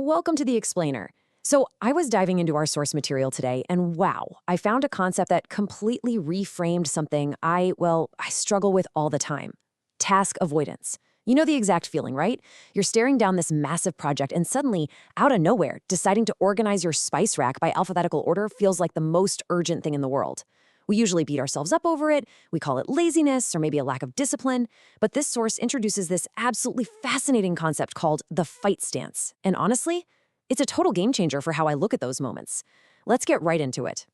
Welcome to the Explainer. So, I was diving into our source material today, and wow, I found a concept that completely reframed something I struggle with all the time: task avoidance. You know the exact feeling, right? You're staring down this massive project, and suddenly, out of nowhere, deciding to organize your spice rack by alphabetical order feels like the most urgent thing in the world. We usually beat ourselves up over it, we call it laziness or maybe a lack of discipline, but this source introduces this absolutely fascinating concept called the fight stance. And honestly, it's a total game changer for how I look at those moments. Let's get right into it.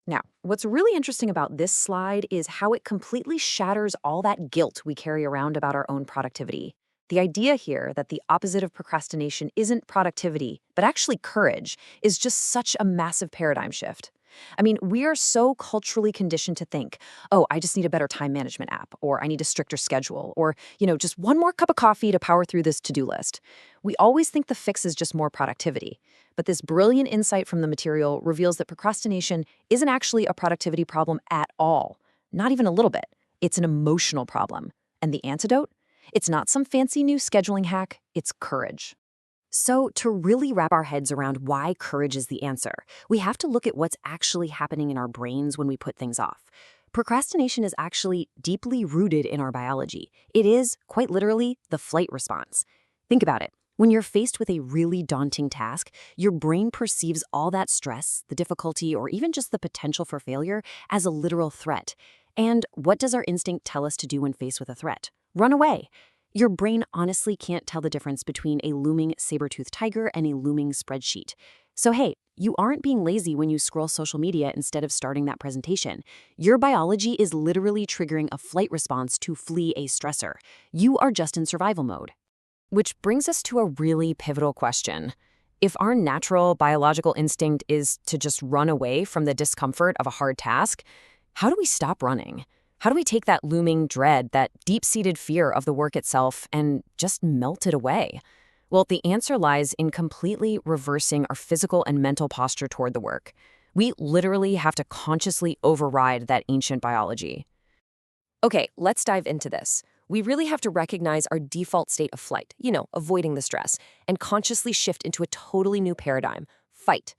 Now, what's really interesting about this slide is how it completely shatters all that guilt we carry around about our own productivity. The idea here that the opposite of procrastination isn't productivity, but actually courage, is just such a massive paradigm shift. I mean, we are so culturally conditioned to think, oh, I just need a better time management app, or I need a stricter schedule, or, just one more cup of coffee to power through this to-do list. We always think the fix is just more productivity. But this brilliant insight from the material reveals that procrastination isn't actually a productivity problem at all. Not even a little bit. It's an emotional problem. And the antidote? It's not some fancy new scheduling hack, it's courage. So, to really wrap our heads around why courage is the answer, we have to look at what's actually happening in our brains when we put things off. Procrastination is actually deeply rooted in our biology. It is, quite literally, the flight response. Think about it. When you're faced with a really daunting task, your brain perceives all that stress, the difficulty, or even just the potential for failure as a literal threat. And what does our instinct tell us to do when faced with a threat? Run away. Your brain honestly can't tell the difference between a looming saber-toothed tiger and a looming spreadsheet. So hey, you aren't being lazy when you scroll social media instead of starting that presentation. Your biology is literally triggering a flight response to flee a stressor. You are just in survival mode. Which brings us to a really pivotal question. If our natural biological instinct is to just run away from the discomfort of a hard task, how do we stop running? How do we take that looming dread, that deep-seated fear of the work itself, and just melt it away? Well, the answer lies in completely reversing our physical and mental posture toward the work. We literally have to consciously override that ancient biology. Okay, let's dive into this. We really have to recognize our default state of flight, avoiding the stress, and consciously shift into a totally new paradigm: fight.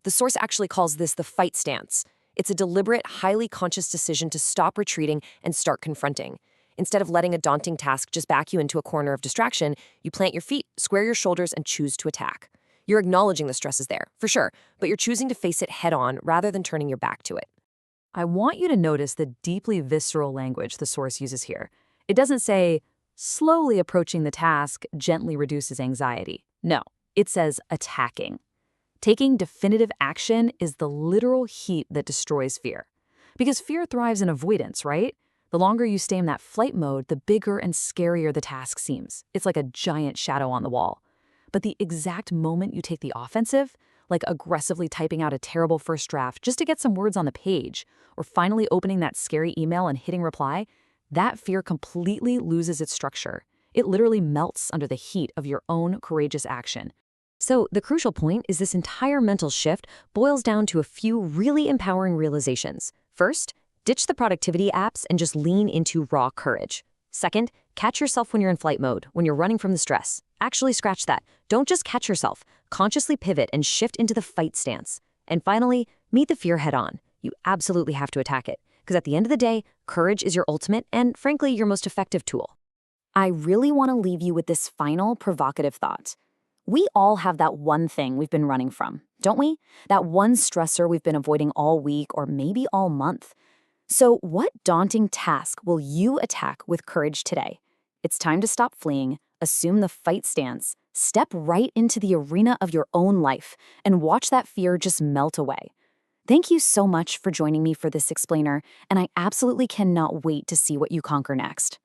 The source actually calls this the fight stance. It's a deliberate, highly conscious decision to stop retreating and start confronting. Instead of letting a daunting task just back you into a corner of distraction, you plant your feet, square your shoulders, and choose to attack. You're acknowledging the stress is there, for sure, but you're choosing to face it head-on rather than turning your back to it. I want you to notice the deeply visceral language the source uses here. It doesn't say, slowly approaching the task gently reduces anxiety. No, it says attacking. Taking definitive action is the literal heat that destroys fear. Because fear thrives in avoidance, right? The longer you stay in that flight mode, the bigger and scarier the task seems. It's like a giant shadow on the wall. But the exact moment you take the offensive, like aggressively typing out a terrible first draft just to get some words on the page, or finally opening that scary email and hitting reply, that fear completely loses its structure. It literally melts under the heat of your own courageous action. So the crucial point is this entire mental shift boils down to a few really empowering realizations. First, ditch the productivity apps and just lean into raw courage. Second, catch yourself when you're in flight mode, when you're running from the stress. Actually scratch that. Don't just catch yourself. Consciously pivot and shift into the fight stance. And finally, meet the fear head on. You absolutely have to attack it, because at the end of the day, courage is your ultimate and, frankly, your most effective tool. I really want to leave you with this final provocative thought. We all have that one thing we've been running from, don't we? That one stressor we've been avoiding all week or maybe all month. So what daunting task will you attack with courage today? It's time to stop fleeing, assume the fight stance, step right into the arena of your own life, and watch that fear just melt away. Thank you so much for joining me for this explainer, and I absolutely cannot wait to see what you conquer next.